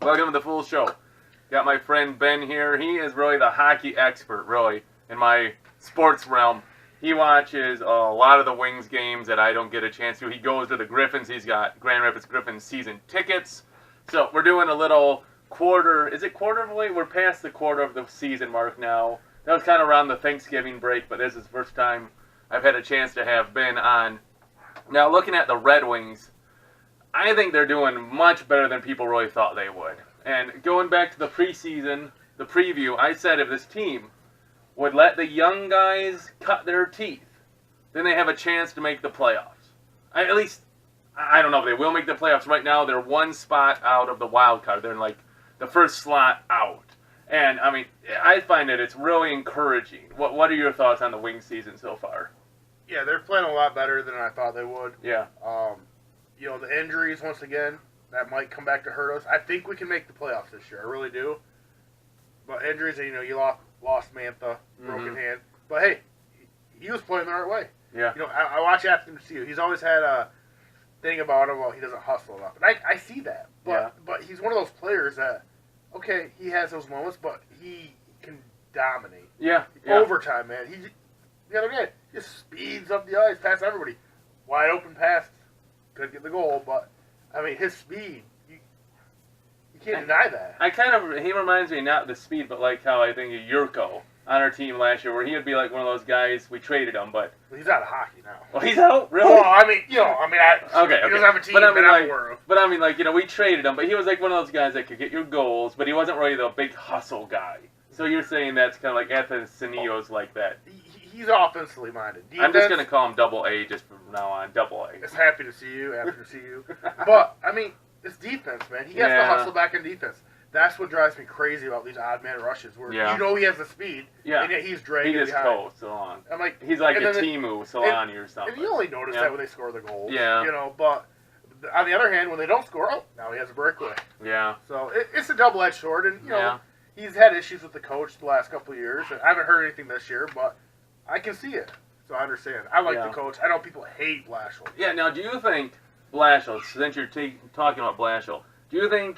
Welcome to the full show. Got my friend Ben here. He is really the hockey expert, really, in my sports realm. He watches a lot of the Wings games that I don't get a chance to. He goes to the Griffins. He's got Grand Rapids Griffins season tickets. So we're doing a little quarter. Is it quarter of the way? We're past the quarter of the season mark now. That was kind of around the Thanksgiving break, but this is the first time I've had a chance to have Ben on. Now, looking at the Red Wings, I think they're doing much better than people really thought they would. And going back to the preseason, the preview, I said if this team would let the young guys cut their teeth, then they have a chance to make the playoffs. At least, I don't know if they will make the playoffs. Right now, they're one spot out of the wild card. They're in like the first slot out. And, I mean, I find that it's really encouraging. What are your thoughts on the Wings season so far? Yeah, they're playing a lot better than I thought they would. Yeah. You know, the injuries, once again, that might come back to hurt us. I think we can make the playoffs this year. I really do. But injuries, you know, you lost Mantha, broken hand. But, hey, he was playing the right way. Yeah. You know, I watch Afton Seal. He's always had a thing about him, well, he doesn't hustle enough. And I see that. But he's one of those players that, okay, he has those moments, but he can dominate. Yeah. Overtime, man. The other day, just speeds up the ice past everybody. Wide open pass. Couldn't get the goal, but, I mean, his speed, you can't deny that. He reminds me, not the speed, but like how I think of Yurko on our team last year, where he would be like one of those guys, we traded him, but... Well, he's out of hockey now. Well, he's out? Really? Well, I mean, he doesn't have a team but I mean, that I'm like, aware of. But I mean, like, you know, we traded him, but he was like one of those guys that could get your goals, but he wasn't really the big hustle guy. So you're saying that's kind of like Athanasios like that. He's offensively minded. I'm just going to call him Double A just from now on. Double A. It's happy to see you, happy to see you. But, I mean, it's defense, man. He has to hustle back in defense. That's what drives me crazy about these odd man rushes, where you know he has the speed, and yet he's dragging behind. He just goes so long. I'm like, he's like a Timu Solani or something. And you only notice that when they score the goals. Yeah. You know, but on the other hand, when they don't score, now he has a breakaway. Yeah. So it's a double-edged sword, and, you know, he's had issues with the coach the last couple of years. And I haven't heard anything this year, but I can see it. So I understand. I like the coach. I know people hate Blashill. Yeah, now do you think Blashill, since you're talking about Blashill, do you think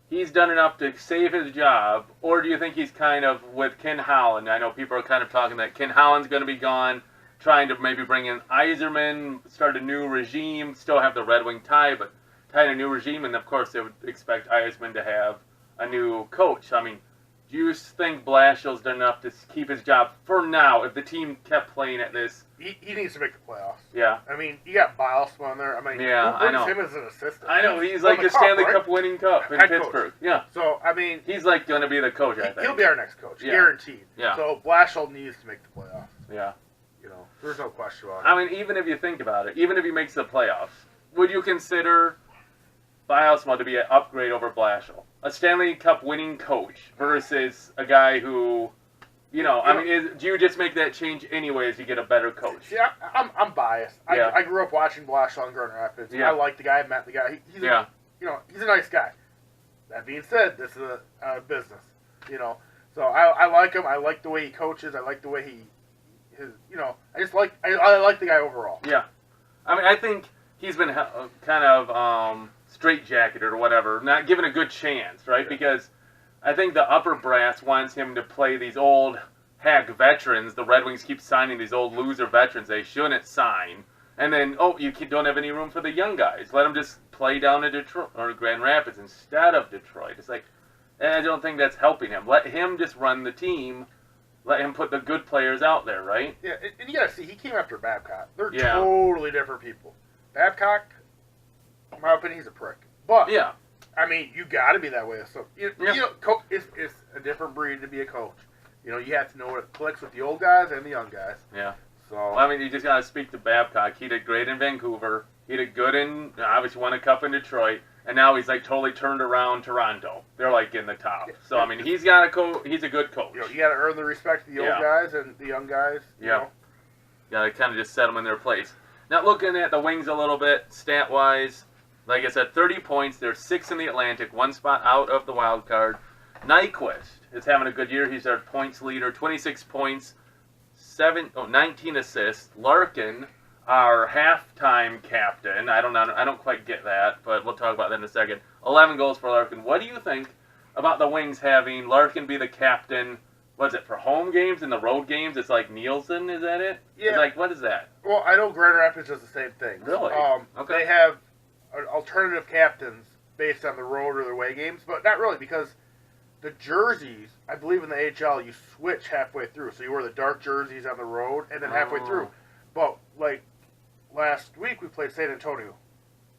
he's done enough to save his job, or do you think he's kind of with Ken Holland? I know people are kind of talking that Ken Holland's going to be gone, trying to maybe bring in Yzerman, start a new regime, still have the Red Wing tie, but tie in a new regime, and of course they would expect Yzerman to have a new coach. I mean, do you think Blashill's done enough to keep his job for now if the team kept playing at this? He needs to make the playoffs. Yeah. I mean, you got Bilesma on there. I mean, I know. him as an assistant? I know. He's like the Stanley Cup winning cup in Pittsburgh. Yeah. So, I mean... He's like going to be the coach, I think. He'll be our next coach. Guaranteed. Yeah. So, Blashill needs to make the playoffs. Yeah. You know, there's no question about it. I mean, even if you think about it, even if he makes the playoffs, would you consider Bilesma to be an upgrade over Blashill? A Stanley Cup winning coach versus a guy who, you know, I mean, do you just make that change anyways? You get a better coach. See, I'm biased. I grew up watching Blashill in Grand Rapids. Yeah. I like the guy. I met the guy. He's a nice guy. That being said, this is a business, you know. So I like him. I like the way he coaches. I like the way I just like I like the guy overall. Yeah, I mean, I think he's been kind of straitjacketed or whatever, not given a good chance, right? Because I think the upper brass wants him to play these old hack veterans. The Red Wings keep signing these old loser veterans they shouldn't sign. And then, you don't have any room for the young guys. Let them just play down in Detroit or Grand Rapids instead of Detroit. It's like, I don't think that's helping him. Let him just run the team. Let him put the good players out there, right? Yeah, and you got to see, he came after Babcock. They're totally different people. Babcock, in my opinion, he's a prick. But, I mean, you got to be that way. So, you know, it's a different breed to be a coach. You know, you have to know what clicks with the old guys and the young guys. Yeah. So, well, I mean, you just got to speak to Babcock. He did great in Vancouver. He did good in, obviously won a cup in Detroit. And now he's like totally turned around Toronto. They're like in the top. So, I mean, he's a good coach. You know, you got to earn the respect of the old guys and the young guys. You know? Got to kind of just set them in their place. Now, looking at the Wings a little bit, stat-wise, like I said, 30 points. They're 6th in the Atlantic, one spot out of the wild card. Nyquist is having a good year. He's our points leader, 26 points, 19 assists. Larkin, our halftime captain, I don't quite get that, but we'll talk about that in a second. 11 goals for Larkin. What do you think about the Wings having Larkin be the captain? What's it, for home games and the road games? It's like Nielsen, is that it? Yeah. It's like, what is that? Well, I know Grand Rapids does the same thing. Really? Okay. They have alternative captains based on the road or the away games, but not really, because the jerseys, I believe in the AHL, you switch halfway through. So you wear the dark jerseys on the road and then halfway through. But, like, last week we played San Antonio.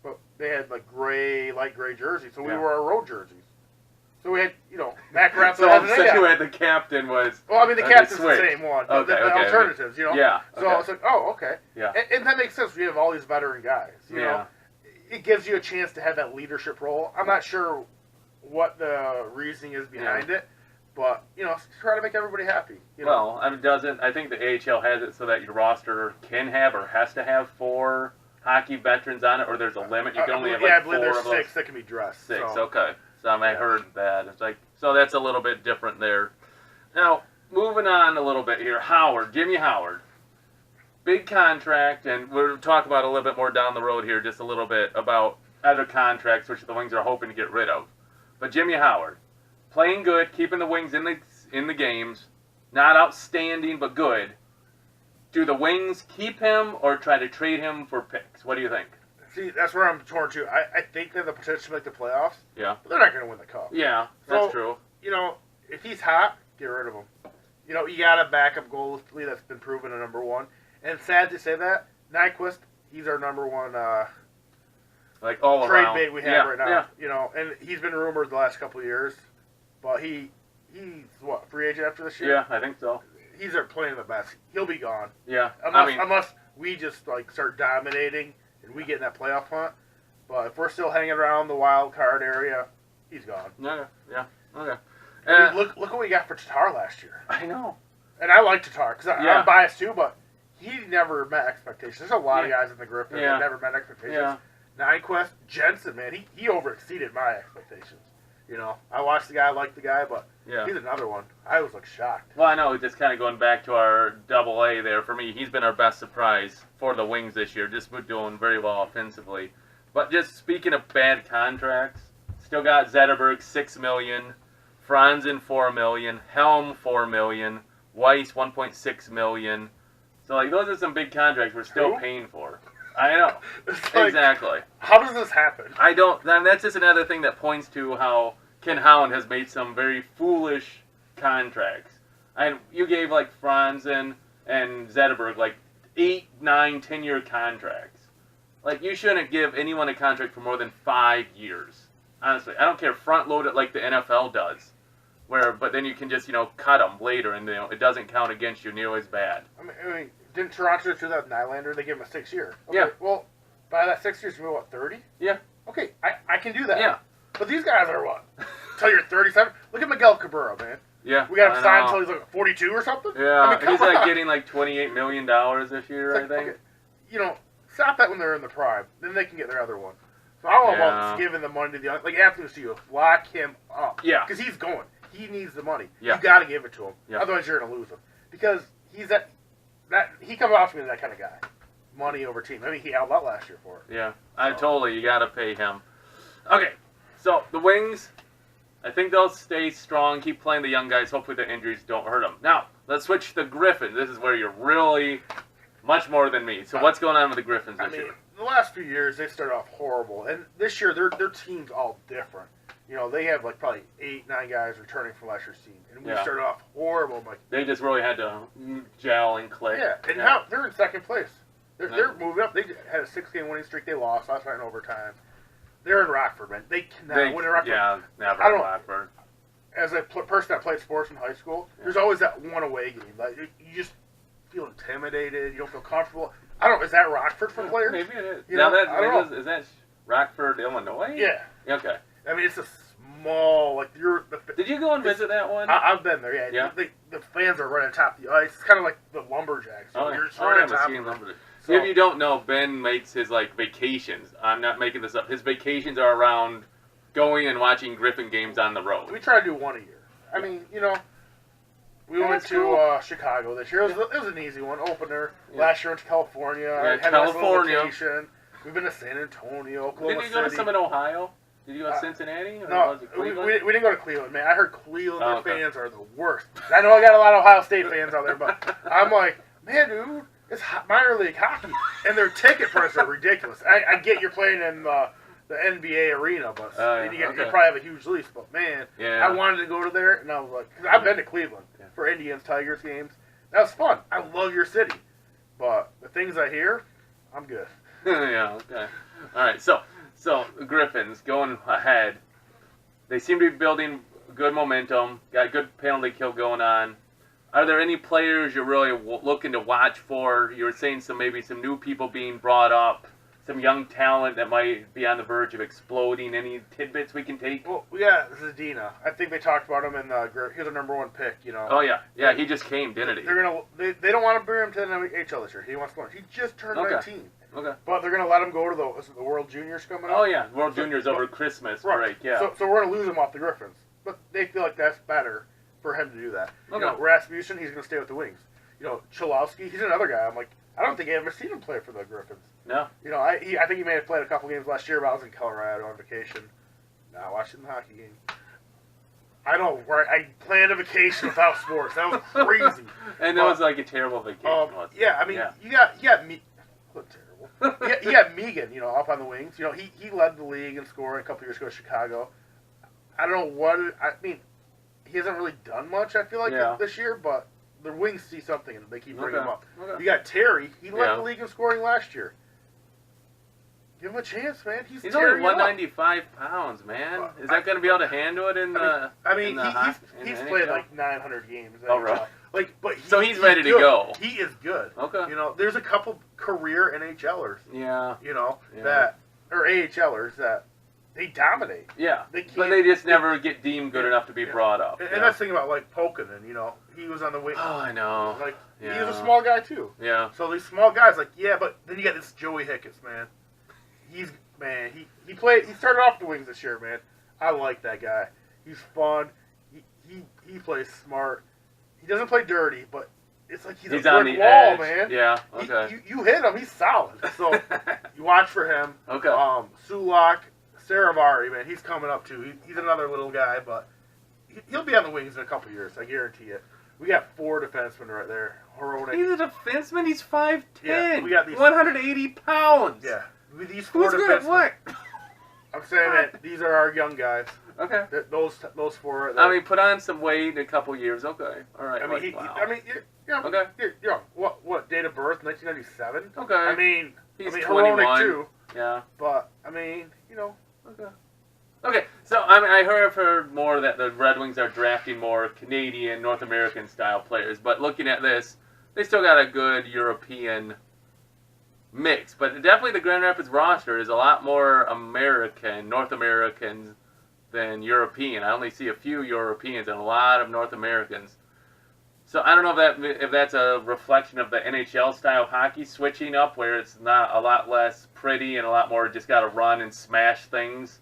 But they had, like, light gray jerseys. So we wore our road jerseys. So we had, Matt Graff. So you had the captain was... Well, I mean, the captain's the same one. Okay, the alternatives, Yeah. So I was like, oh, okay. Yeah. And that makes sense. We have all these veteran guys. You know? It gives you a chance to have that leadership role. I'm not sure what the reasoning is behind it, but, try to make everybody happy. Well, I mean, I think the AHL has it so that your roster can have or has to have 4 hockey veterans on it, or there's a limit. You can only have, like, 4 of those. I believe there's 6 that can be dressed. 6, okay. So I heard that. It's like, so that's a little bit different there. Now, moving on a little bit here, Jimmy Howard. Big contract, and we'll talk about a little bit more down the road here, just a little bit about other contracts which the Wings are hoping to get rid of. But Jimmy Howard, playing good, keeping the Wings in the games, not outstanding but good. Do the Wings keep him or try to trade him for picks? What do you think? See, that's where I'm torn too. I think they have the potential to make the playoffs. Yeah. But they're not going to win the cup. Yeah, that's true. If he's hot, get rid of him. You got a backup goalie that's been proven a number 1. And sad to say that, Nyquist, he's our number 1 like all trade around. bait we have right now. Yeah. And he's been rumored the last couple of years. But he's what, free agent after this year? Yeah, I think so. He's our playing the best. He'll be gone. Yeah. Unless we just start dominating and we get in that playoff hunt. But if we're still hanging around the wild card area, he's gone. Okay. Yeah. Okay. I mean, look what we got for Tatar last year. I know. And I like Tatar because I'm biased too, but he never met expectations. There's a lot of guys in the Griffin that never met expectations. Yeah. Nyquist, Jensen, man, he overexceeded my expectations. I watched the guy, I liked the guy, but he's another one. I was shocked. Well, I know, just kind of going back to our AA there, for me, he's been our best surprise for the Wings this year, just doing very well offensively. But just speaking of bad contracts, still got Zetterberg, $6 million, Franzen, $4 million, Helm, $4 million, Weiss, $1.6 million. So, those are some big contracts we're still paying for. I know. Exactly. How does this happen? I don't. That's just another thing that points to how Ken Holland has made some very foolish contracts. And you gave Franzen and Zetterberg 8, 9, 10-year contracts. You shouldn't give anyone a contract for more than 5 years. Honestly, I don't care. Front load it like the NFL does, but then you can just cut them later, and it doesn't count against you nearly as bad. I mean, didn't Toronto do that with Nylander? They gave him a 6-year. Okay, yeah. Well, by that 6 years, you're what, 30? Yeah. Okay, I can do that. Yeah. But these guys are what? Until you're 37? Look at Miguel Cabrera, man. Yeah. We got him signed until he's 42 or something? Yeah. I mean, he's getting $28 million this year, I think. Okay. Stop that when they're in the prime. Then they can get their other one. So I don't know about giving the money to the other. Anthony Lucio, lock him up. Yeah. Because he's going. He needs the money. Yeah. You got to give it to him. Yeah. Otherwise, you're going to lose him. Because he's he comes off to me as that kind of guy. Money over team. I mean, he held out last year for it. Yeah. You got to pay him. Okay. So, the Wings, I think they'll stay strong, keep playing the young guys. Hopefully the injuries don't hurt them. Now, let's switch to the Griffins. This is where you're really much more than me. So, what's going on with the Griffins this year? The last few years, they started off horrible. And this year, their team's all different. They have probably 8, 9 guys returning from last year's team. And we started off horrible. They just really had to gel and click. Yeah, and now they're in second place. They're moving up. They had a 6-game winning streak. They lost last night in overtime. They're in Rockford, man. They cannot win in Rockford. Yeah, never in Rockford. As a person that played sports in high school, there's always that one away game. You just feel intimidated. You don't feel comfortable. I don't know. Is that Rockford for players? Maybe it is. Is that Rockford, Illinois? Yeah. Okay. I mean, it's a small, Did you go and visit that one? I've been there, yeah. The fans are right on top of the ice. It's kind of like the Lumberjacks. You're just right on top of them. So, if you don't know, Ben makes his, vacations. I'm not making this up. His vacations are around going and watching Griffin games on the road. We try to do one a year. I mean, we went to Chicago this year. It was an easy one, opener. Yeah. Last year went to California. Yeah, California. We've been to San Antonio, Oklahoma Didn't you go to some in Ohio? Did you go to Cincinnati? Or no, was it Cleveland? we didn't go to Cleveland, man. I heard Cleveland fans are the worst. I know I got a lot of Ohio State fans out there, but I'm like, man, dude, it's minor league hockey, and their ticket prices are ridiculous. I get you're playing in the NBA arena, but and you probably have a huge lease. But man, I wanted to go to there, and I was like, cause I've been to Cleveland for Indians Tigers games. That was fun. I love your city, but the things I hear, I'm good. Yeah. Okay. All right. So Griffins going ahead. They seem to be building good momentum. Got good penalty kill going on. Are there any players you're really looking to watch for? You were saying maybe some new people being brought up, some young talent that might be on the verge of exploding. Any tidbits we can take? Well, yeah, Zadina. I think they talked about him in he's a number 1 pick. You know. Oh yeah. He just came, didn't he? They don't want to bring him to the NHL this year. He wants to learn. He just turned 19. Okay. But they're gonna let him go to the World Juniors coming up. Oh yeah, World Juniors over Christmas break. Yeah. So we're gonna lose him off the Griffins, but they feel like that's better for him to do that. You know, Rasmussen, he's going to stay with the Wings. You know, Cholowski, he's another guy. I'm like, I don't think I've ever seen him play for the Griffins. No. You know, I think he may have played a couple games last year, but I was in Colorado on vacation, not watching the hockey game. I know, right? I planned a vacation without sports. That was crazy. And that was like a terrible vacation. Yeah, I mean, you got me. Look terrible. You got Megan, you know, up on the Wings. You know, he led the league in scoring a couple years ago in Chicago. I don't know what. I mean, he hasn't really done much, I feel like, this year, but the Wings see something and they keep bringing him up. You got Terry. He led the league in scoring last year. Give him a chance, man. He's only 195 pounds, man. Is that going to be able to handle it in the? I mean, he's played like 900 games. Oh, right. But so he's ready to go. He is good. Okay. You know, there's a couple career NHLers. Yeah. You know that or AHLers that they dominate. Yeah. But they just never get deemed good enough to be brought up. And that's the thing about like Pokanen. You know, he was on the wing. Oh, I know. Like he was a small guy too. Yeah. So these small guys, like but then you got this Joey Hicketts, man. He started off the Wings this year, man. I like that guy. He's fun. He plays smart. He doesn't play dirty, but it's like he's a brick wall, man. Yeah, okay. You hit him, he's solid. So you watch for him. Okay. Sulak, Saravari, man, he's coming up too. He's another little guy, but he'll be on the Wings in a couple of years. I guarantee it. We got 4 defensemen right there. Hronek. He's a defenseman. He's 5'10". Yeah, we got these 180 pounds. Yeah. These 4 defensemen. Good at what? I'm saying that these are our young guys. Okay. Those 4 right there. I mean, put on some weight in a couple years. Okay. All right. I mean, you're young. What date of birth? 1997. Okay. I mean, he's 21. Hronek too. Yeah. But I mean, Okay. Okay. So I've heard more that the Red Wings are drafting more Canadian, North American style players. But looking at this, they still got a good European mix. But definitely the Grand Rapids roster is a lot more North Americans than European. I only see a few Europeans and a lot of North Americans. So I don't know if that's a reflection of the NHL style hockey switching up, where it's not a lot less pretty and a lot more just got to run and smash things.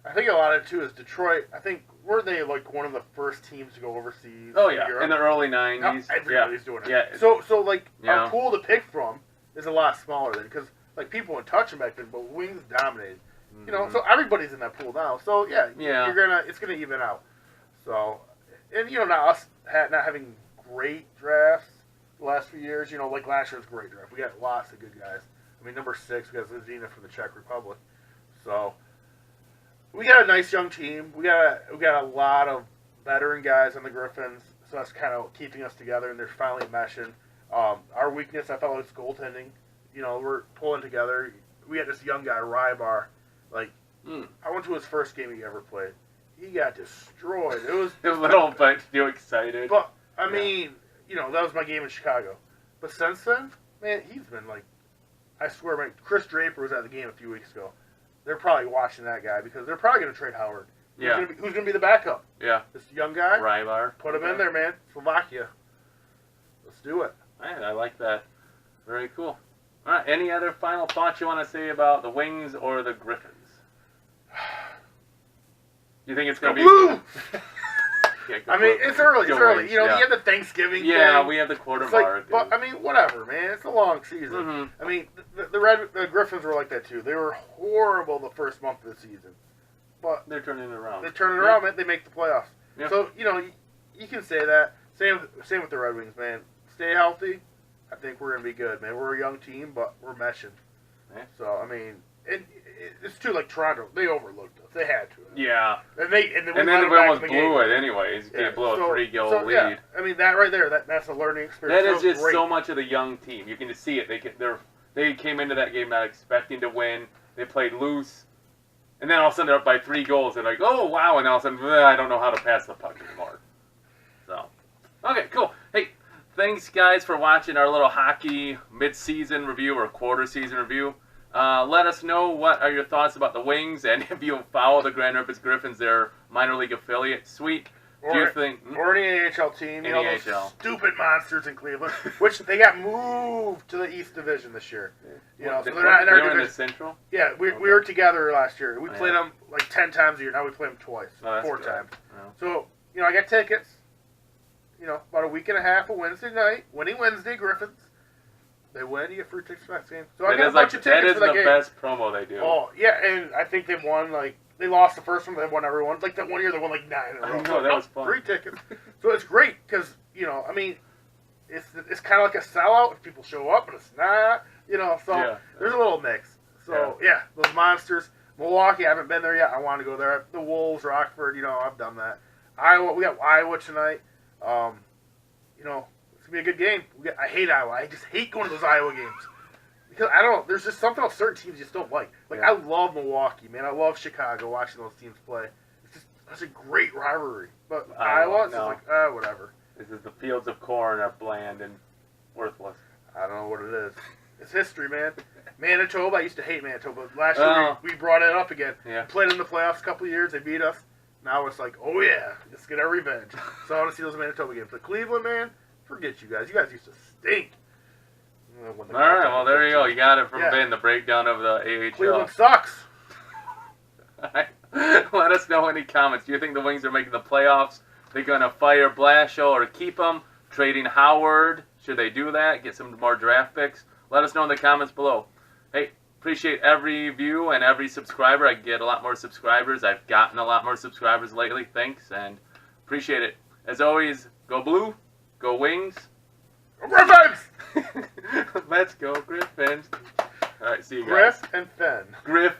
I think a lot of it too is Detroit. I think were they like one of the first teams to go overseas? Oh yeah, in the early '90s. Everybody's doing it. Yeah. So like our pool to pick from is a lot smaller than because like people wouldn't touch them back then, but Wings dominated. You know, so everybody's in that pool now. So yeah, it's gonna even out. So, and not us not having great drafts the last few years. Like last year's great draft. We got lots of good guys. I mean, number 6, we got Zadina from the Czech Republic. So we got a nice young team. We got a lot of veteran guys on the Griffins. So that's kind of keeping us together, and they're finally meshing. Our weakness, I felt, was goaltending. We're pulling together. We had this young guy, Rybar. Like, I went to his first game he ever played. He got destroyed. It was a little bit too excited. But I mean, that was my game in Chicago. But since then, man, he's been like, I swear, man, Chris Draper was at the game a few weeks ago. They're probably watching that guy because they're probably going to trade Howard. Who's going to be the backup? Yeah. This young guy? Rybar. Put him in there, man. Slovakia. Let's do it. Man, I like that. Very cool. All right. Any other final thoughts you want to say about the Wings or the Griffins? You think it's going to be... I mean, it's early. It's early. You have the Thanksgiving thing. Yeah, we have the quarter mark. But, I mean, whatever, man. It's a long season. Mm-hmm. I mean, the Griffins were like that, too. They were horrible the first month of the season. but they're turning it around. They're turning it around, man. They make the playoffs. Yeah. So, you can say that. Same with the Red Wings, man. Stay healthy. I think we're going to be good, man. We're a young team, but we're meshing. Yeah. So, I mean, it's too like Toronto. They overlooked us. They had to. Yeah. And then they almost blew it anyways. They blew a 3-goal lead. Yeah. I mean, that right there, that's a learning experience. That is just great. So much of the young team. You can just see it. They came into that game not expecting to win. They played loose. And then all of a sudden they're up by 3 goals. They're like, oh, wow. And all of a sudden, I don't know how to pass the puck anymore. So, okay, cool. Hey, thanks, guys, for watching our little hockey mid-season review or quarter-season review. Let us know what are your thoughts about the Wings, and if you follow the Grand Rapids Griffins, their minor league affiliate. Sweet. Do you think... Or any AHL team. Any those stupid monsters in Cleveland, which they got moved to the East Division this year. So they're not in our division. In the Central? Yeah, we were together last year. We played them like 10 times a year. Now we play them twice. 4 times. Oh. So, I got tickets. About a week and a half of Wednesday night. Winning Wednesday, Griffins. They win, you get free tickets for that game. So I got a bunch of tickets for that game. That is the best promo they do. Oh, yeah, and I think they've won, they lost the first one, they won every one. Like that one year, they won 9 in a row. No, that was fun. Free tickets. So it's great, because, I mean, it's kind of like a sellout if people show up, and it's not, so there's a little mix. So, yeah, those monsters. Milwaukee, I haven't been there yet. I want to go there. The Wolves, Rockford, I've done that. Iowa, we got Iowa tonight. It's going to be a good game. I hate Iowa. I just hate going to those Iowa games. Because, I don't know, there's just something else certain teams just don't like. I love Milwaukee, man. I love Chicago, watching those teams play. It's just such a great rivalry. But Iowa, it's just whatever. This is the fields of corn are bland and worthless. I don't know what it is. It's history, man. Manitoba, I used to hate Manitoba. Last year, we brought it up again. Yeah. We played in the playoffs a couple of years. They beat us. Now it's like, oh, yeah, let's get our revenge. So I want to see those Manitoba games. But Cleveland, man, forget you guys. You guys used to stink. All right, well, there you go. You got it from Ben, the breakdown of the AHL. Cleveland sucks. Let us know any comments. Do you think the Wings are making the playoffs? They're going to fire Blashill or keep him? Trading Howard? Should they do that? Get some more draft picks? Let us know in the comments below. Hey, appreciate every view and every subscriber. I get a lot more subscribers. I've gotten a lot more subscribers lately. Thanks, and appreciate it. As always, go Blue, go Wings. Go Griffins! Let's go Griffins. All right, see you guys. Griff and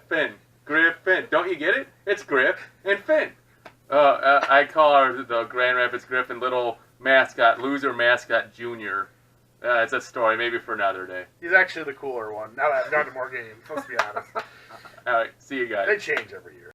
Finn. Griffin. Don't you get it? It's Griff and Finn. I call the Grand Rapids Griffin little mascot, loser mascot junior. It's a story, maybe for another day. He's actually the cooler one. Now that more games, let's be honest. All right, see you guys. They change every year.